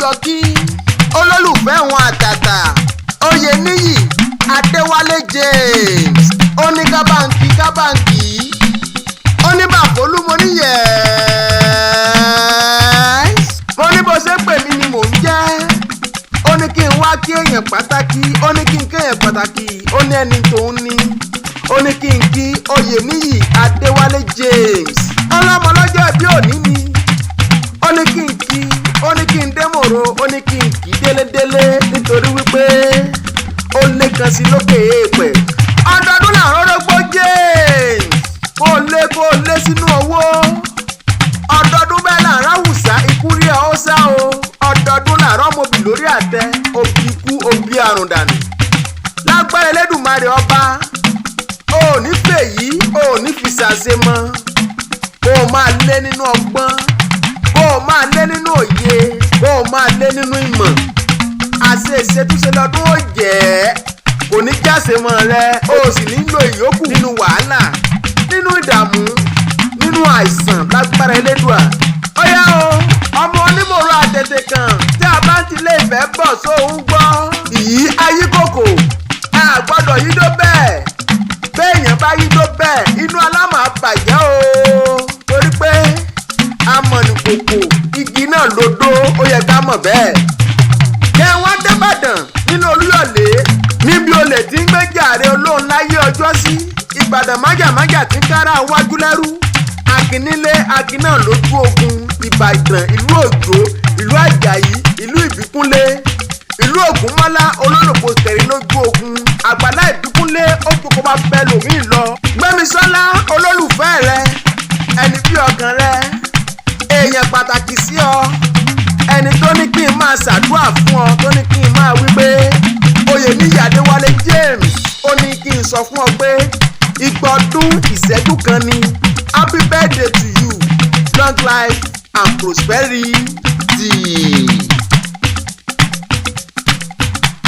lọ kí olólùfẹ́ wọn àtàtà Oyèníyì Adéwálé James ó ní kábàǹkì ó ní Ibafolu mo ní yes mo ní bó ṣe pè mí ni mò ń jẹ́ ó ní kí n wá kí èèyàn pàtàkì ó ní kí n kéèyàn pàtàkì ó ní ẹni tòun ní ó ní kí n kí Oyèníyì Adéwálé James ọlọ́mọ lọ́jọ́ ìbí òní ni ó ní kí n kí ó ní kí n dé Moro ó ní kí n kí délédélé nítorí wípé ó lé kan sí lókè èèpẹ̀ ọdọọdún làwọn orógbó James kó lé sínú owó ọdọọdún bẹ́ẹ̀ làwọn Haúsá ikú rí ẹ̀ ó sá o ọdọọdún làwọn ọmọbì lórí àtẹ òbí ikú òbí àrùn dànù lágbára Elédùmarè ọba ò ní fèyí ò ní fi ṣàṣe mọ́ kó o máa lé nínú ọgbọ́n kó o máa lé nínú òye kó o máa lé nínú ìmọ̀ àṣe ìṣètúnṣe lọ́dún ó jẹ́ kò ní jáse mọ́ rẹ o sì nílò ìyókù nínú wàhálà nínú ìdààmú nínú àìsàn lágbára Elédùà ọ̀yá o ọmọ onímọ̀rọ̀ àtẹ̀tẹ̀ kan tí a bá ti lè fẹ́ bọ̀ sóhun gbọ́ ìyí ayíkòkò a gbọ́dọ̀ yídó bẹ́ẹ̀ béèyàn bá yídó bẹ́ẹ̀ inú alámọ̀ àbàjẹ́ o torí pé amọ̀nìkòkò igi náà lódó ó yẹ ká mọ̀ bẹ́ẹ̀. kẹ́ wọ́n débàdàn nínú Olúyọ̀lé níbi olè tí ń gbé jàre olóhùn láyé ọjọ́ sí Ìbàdàn májàmájà tí kára wájú lẹ́rú akínílé akíná lójú ogun Ìbàdàn ìlú Òjó ìlú Àjàyí ìlú Ìbíkúnlé ìlú Ògúnmọ́lá olólùpọ̀ tẹ̀rí lójú ogun Àgbàlá Ìbíkúnlé ó kókó bá bẹ lòmíì lọ Gbémisọ́lá olólùfẹ́ rẹ ẹni bí ọkàn rẹ èèyàn pàtàkì sí ọ ẹni tó ní kí n máa ṣàdúrà fún ọ tó ní kí n máa wí pé Oyèníyì Adéwálé James ó ní kí n sọ fún ọ pé igba ọdún ìṣẹ́jú kan ni happy birthday to you long life and prosperity.